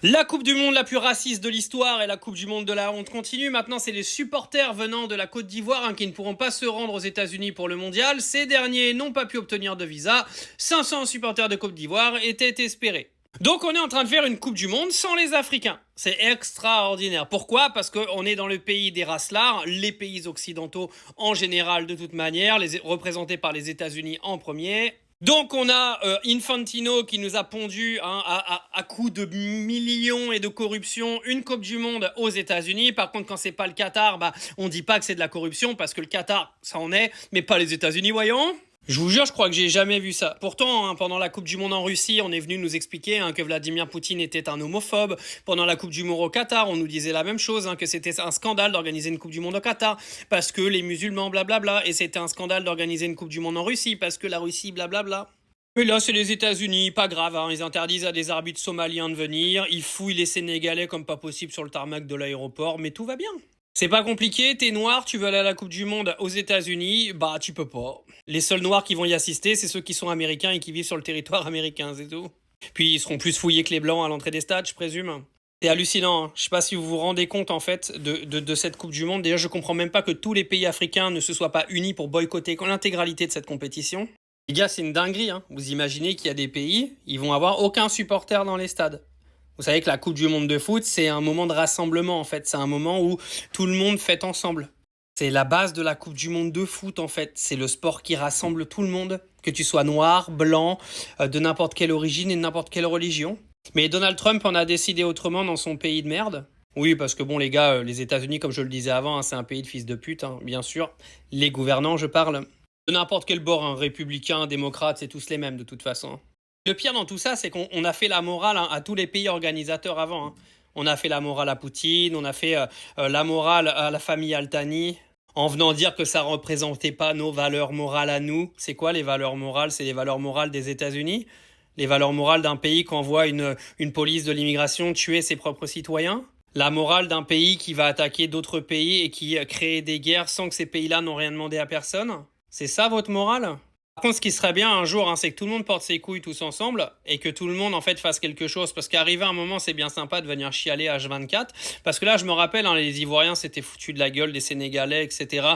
La Coupe du Monde la plus raciste de l'histoire et la Coupe du Monde de la honte continue. Maintenant, c'est les supporters venant de la Côte d'Ivoire qui ne pourront pas se rendre aux États-Unis pour le mondial. Ces derniers n'ont pas pu obtenir de visa. 500 supporters de Côte d'Ivoire étaient espérés. Donc on est en train de faire une Coupe du Monde sans les Africains. C'est extraordinaire. Pourquoi? Parce qu'on est dans le pays des racelards, les pays occidentaux en général de toute manière, représentés par les États-Unis en premier. Donc on a Infantino qui nous a pondu à coups de millions et de corruption une Coupe du Monde aux États-Unis. Par contre, quand c'est pas le Qatar, on dit pas que c'est de la corruption parce que le Qatar, ça en est, mais pas les États-Unis, voyons. Je vous jure, je crois que j'ai jamais vu ça. Pourtant, pendant la Coupe du Monde en Russie, on est venu nous expliquer que Vladimir Poutine était un homophobe. Pendant la Coupe du Monde au Qatar, on nous disait la même chose, que c'était un scandale d'organiser une Coupe du Monde au Qatar parce que les musulmans blablabla, et c'était un scandale d'organiser une Coupe du Monde en Russie parce que la Russie blablabla. Et là, c'est les États-Unis, pas grave, ils interdisent à des arbitres somaliens de venir, ils fouillent les Sénégalais comme pas possible sur le tarmac de l'aéroport, mais tout va bien. C'est pas compliqué, t'es noir, tu veux aller à la Coupe du Monde aux États-Unis, tu peux pas. Les seuls noirs qui vont y assister, c'est ceux qui sont américains et qui vivent sur le territoire américain, c'est tout. Puis ils seront plus fouillés que les blancs à l'entrée des stades, je présume. C'est hallucinant, Je sais pas si vous vous rendez compte en fait de cette Coupe du Monde. D'ailleurs, je comprends même pas que tous les pays africains ne se soient pas unis pour boycotter l'intégralité de cette compétition. Les gars, c'est une dinguerie, Vous imaginez qu'il y a des pays, ils vont avoir aucun supporter dans les stades. Vous savez que la Coupe du Monde de foot, c'est un moment de rassemblement en fait. C'est un moment où tout le monde fête ensemble. C'est la base de la Coupe du Monde de foot en fait. C'est le sport qui rassemble tout le monde. Que tu sois noir, blanc, de n'importe quelle origine et de n'importe quelle religion. Mais Donald Trump en a décidé autrement dans son pays de merde. Oui, parce que bon les gars, les États-Unis, comme je le disais avant, c'est un pays de fils de pute, bien sûr. Les gouvernants, je parle. De n'importe quel bord, républicain, démocrate, c'est tous les mêmes de toute façon. Le pire dans tout ça, c'est qu'on a fait la morale à tous les pays organisateurs avant. On a fait la morale à Poutine, on a fait la morale à la famille Altani, en venant dire que ça représentait pas nos valeurs morales à nous. C'est quoi les valeurs morales? C'est les valeurs morales des États-Unis? Les valeurs morales d'un pays qui envoie une police de l'immigration tuer ses propres citoyens? La morale d'un pays qui va attaquer d'autres pays et qui crée des guerres sans que ces pays-là n'ont rien demandé à personne? C'est ça votre morale? Par contre, ce qui serait bien un jour, c'est que tout le monde porte ses couilles tous ensemble et que tout le monde en fait fasse quelque chose. Parce qu'arriver à un moment, c'est bien sympa de venir chialer H24. Parce que là, je me rappelle, les Ivoiriens s'étaient foutus de la gueule des Sénégalais, etc.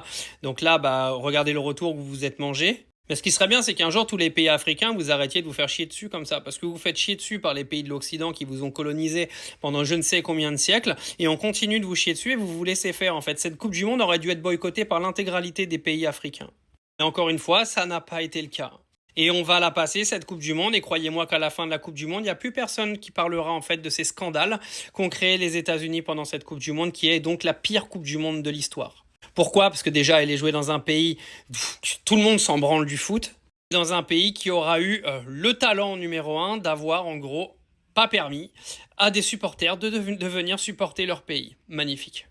Donc là, regardez le retour que vous vous êtes mangé. Mais ce qui serait bien, c'est qu'un jour, tous les pays africains, vous arrêtiez de vous faire chier dessus comme ça. Parce que vous vous faites chier dessus par les pays de l'Occident qui vous ont colonisé pendant je ne sais combien de siècles. Et on continue de vous chier dessus et vous vous laissez faire. En fait, cette Coupe du Monde aurait dû être boycottée par l'intégralité des pays africains. Et encore une fois, ça n'a pas été le cas. Et on va la passer, cette Coupe du Monde, et croyez-moi qu'à la fin de la Coupe du Monde, il n'y a plus personne qui parlera en fait de ces scandales qu'ont créés les États-Unis pendant cette Coupe du Monde, qui est donc la pire Coupe du Monde de l'histoire. Pourquoi? Parce que déjà, elle est jouée dans un pays, tout le monde s'en branle du foot, dans un pays qui aura eu le talent numéro 1 d'avoir en gros pas permis à des supporters de venir supporter leur pays. Magnifique.